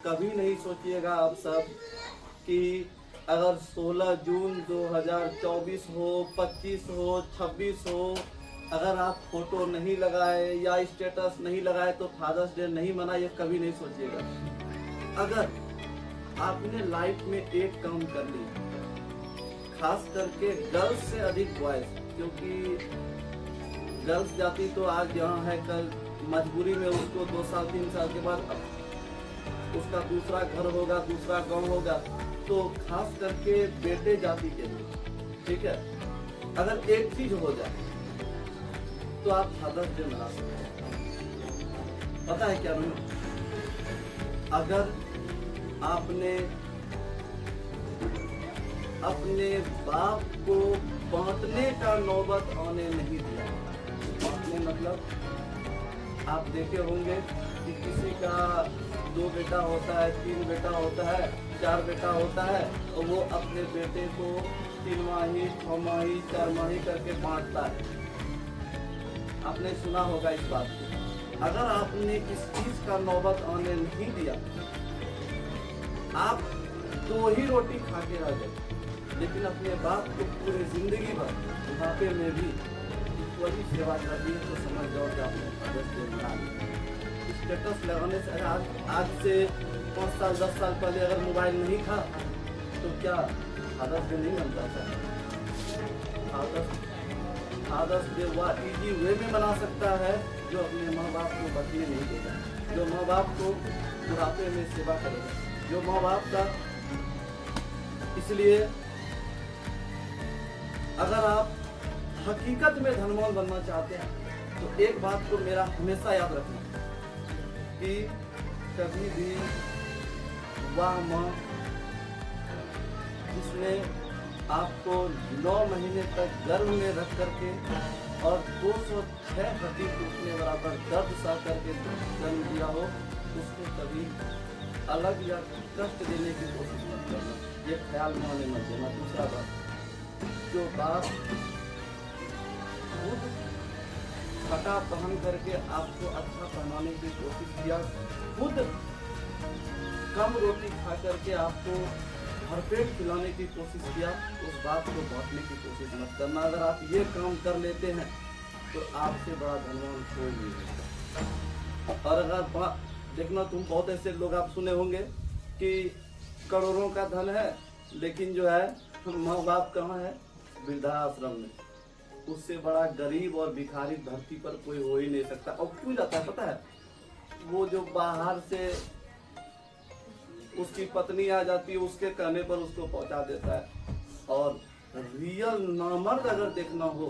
कभी नहीं सोचिएगा आप सब कि अगर 16 जून 2024 हो, 25 हो, 26 हो, अगर आप फोटो नहीं लगाए या स्टेटस नहीं लगाए तो फादर्स डे नहीं मनाइए, कभी नहीं सोचिएगा। अगर आपने लाइफ में एक काम कर लिया, खास करके गर्ल्स से अधिक बॉयज, क्योंकि गर्ल्स जाती तो आज यहाँ है, कल मजबूरी में उसको 2 साल 3 साल के बाद उसका दूसरा घर होगा, दूसरा गांव होगा। तो खास करके बेटे जाति के लिए, ठीक है, अगर एक चीज हो जाए तो आप फादर्स डे मना सकते हैं। पता है क्या नहीं? अगर आपने अपने बाप को बांटने का नौबत आने नहीं दिया, बांटने मतलब आप देखे होंगे कि किसी का 2 बेटा होता है, 3 बेटा होता है, 4 बेटा होता है, और वो अपने बेटे को 3 माही, 6 माही, 4 माही करके बांटता है। आपने सुना होगा इस बात को। अगर आपने इस चीज का नौबत आने नहीं दिया, आप 2 ही रोटी खा के रह गए, लेकिन अपने बाप को पूरी जिंदगी भर बुढ़ापे में भी इक्वली सेवा कर दी, तो समझ जाओ कि आपने फादर्स डे मना लिया। स्टेटस लगाने से आज से 5 साल 10 साल पहले अगर मोबाइल नहीं था तो क्या फादर्स डे नहीं मनता था? फादर्स डे वह इजी वे में मना सकता है जो अपने माँ बाप को बचने नहीं देगा, जो माँ बाप को बुढ़ापे में सेवा करेगा, जो माँ बाप का। इसलिए अगर आप हकीकत में धनवान बनना चाहते हैं तो एक बात को मेरा हमेशा याद रखना कि कभी भी वह माँ जिसने आपको 9 महीने तक गर्भ में रख करके और 206 हड्डी टूटने बराबर दर्द सह करके जन्म दिया हो, उसको कभी अलग या कष्ट देने की कोशिश मत करना, ये ख्याल माने मत देना। दूसरा बात, जो बात खुद फटा पहन करके आपको अच्छा पहनाने की कोशिश किया, खुद कम रोटी खा करके आपको भरपेट खिलाने की कोशिश किया, उस बात को बांटने की कोशिश मत करना। अगर आप ये काम कर लेते हैं तो आपसे बड़ा धनवान कोई नहीं होगा। और अगर देखना, तुम बहुत ऐसे लोग आप सुने होंगे कि करोड़ों का धन है, लेकिन जो है माँ बाप कहाँ है? वृद्धाश्रम में। उससे बड़ा गरीब और भिखारी धरती पर कोई हो ही नहीं सकता। और क्यों जाता है पता है? वो जो बाहर से उसकी पत्नी आ जाती है, उसके कहने पर उसको पहुंचा देता है। और रियल नामर्द अगर देखना हो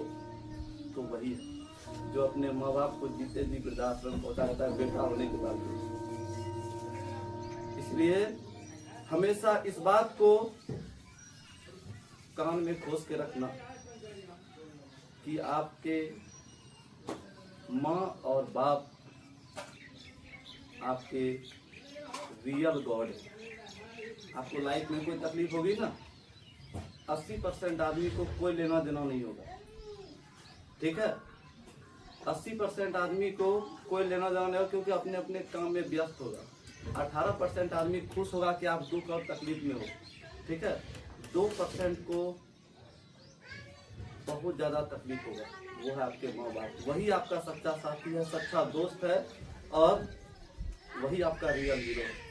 तो वही है जो अपने माँ बाप को जीते जी वृद्धाश्रम पहुंचा देता है, बेटा होने के बाद। इसलिए हमेशा इस बात को कान में खोस के रखना कि आपके माँ और बाप आपके रियल गॉड है। आपको लाइफ में कोई तकलीफ होगी ना, 80% आदमी को कोई लेना देना नहीं होगा, ठीक है? 80% आदमी को कोई लेना देना नहीं होगा, क्योंकि अपने अपने काम में व्यस्त होगा। 18% आदमी खुश होगा कि आप दुख और तकलीफ में हो, ठीक है? 2% को बहुत ज्यादा तकलीफ होगा, वो है आपके माँ बाप। वही आपका सच्चा साथी है, सच्चा दोस्त है, और वही आपका रियल हीरो है।